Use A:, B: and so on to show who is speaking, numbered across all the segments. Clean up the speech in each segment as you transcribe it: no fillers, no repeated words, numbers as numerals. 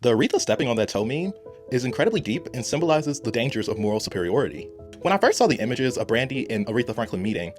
A: The Aretha stepping on that toe meme is incredibly deep and symbolizes the dangers of moral superiority. When I first saw the images of Brandy and Aretha Franklin meeting,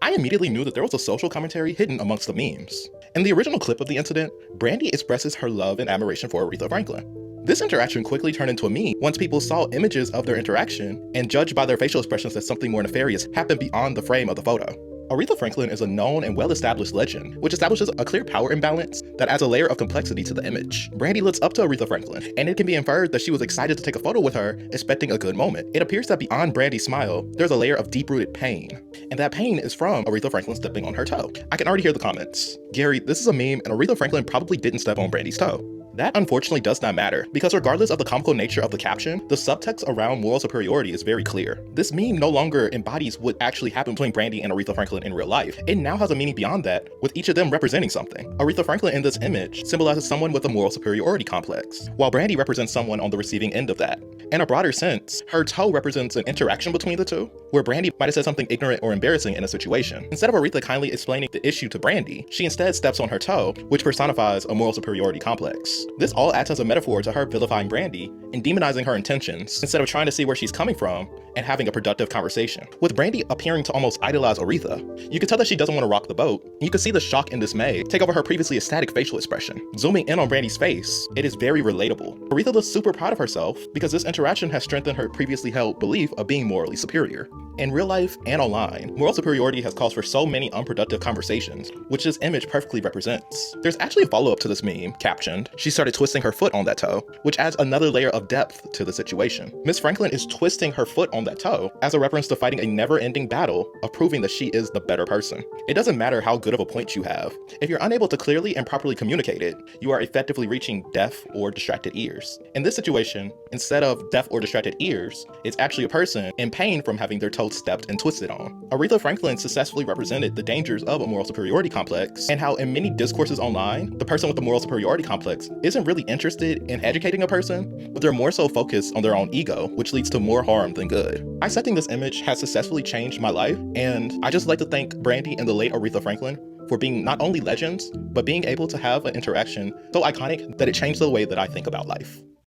A: I immediately knew that there was a social commentary hidden amongst the memes. In the original clip of the incident, Brandy expresses her love and admiration for Aretha Franklin. This interaction quickly turned into a meme once people saw images of their interaction and judged by their facial expressions that something more nefarious happened beyond the frame of the photo. Aretha Franklin is a known and well-established legend, which establishes a clear power imbalance that adds a layer of complexity to the image. Brandy looks up to Aretha Franklin, and it can be inferred that she was excited to take a photo with her, expecting a good moment. It appears that beyond Brandy's smile, there's a layer of deep-rooted pain, and that pain is from Aretha Franklin stepping on her toe. I can already hear the comments. Gary, this is a meme, and Aretha Franklin probably didn't step on Brandy's toe. That unfortunately does not matter, because regardless of the comical nature of the caption, the subtext around moral superiority is very clear. This meme no longer embodies what actually happened between Brandy and Aretha Franklin in real life. It now has a meaning beyond that, with each of them representing something. Aretha Franklin in this image symbolizes someone with a moral superiority complex, while Brandy represents someone on the receiving end of that. In a broader sense, her toe represents an interaction between the two, where Brandy might have said something ignorant or embarrassing in a situation. Instead of Aretha kindly explaining the issue to Brandy, she instead steps on her toe, which personifies a moral superiority complex. This all acts as a metaphor to her vilifying Brandy and demonizing her intentions, instead of trying to see where she's coming from and having a productive conversation. With Brandy appearing to almost idolize Aretha, you can tell that she doesn't want to rock the boat, and you can see the shock and dismay take over her previously ecstatic facial expression. Zooming in on Brandy's face, it is very relatable. Aretha looks super proud of herself because this interaction has strengthened her previously held belief of being morally superior. In real life and online, moral superiority has caused for so many unproductive conversations, which this image perfectly represents. There's actually a follow-up to this meme, captioned, "She started twisting her foot on that toe," which adds another layer of depth to the situation. Miss Franklin is twisting her foot on that toe as a reference to fighting a never-ending battle of proving that she is the better person. It doesn't matter how good of a point you have. If you're unable to clearly and properly communicate it, you are effectively reaching deaf or distracted ears. In this situation, instead of deaf or distracted ears, it's actually a person in pain from having their toe stepped and twisted on. Aretha Franklin successfully represented the dangers of a moral superiority complex, and how in many discourses online, the person with the moral superiority complex isn't really interested in educating a person, but they're more so focused on their own ego, which leads to more harm than good. Dissecting this image has successfully changed my life, and I just like to thank Brandy and the late Aretha Franklin for being not only legends, but being able to have an interaction so iconic that it changed the way that I think about life.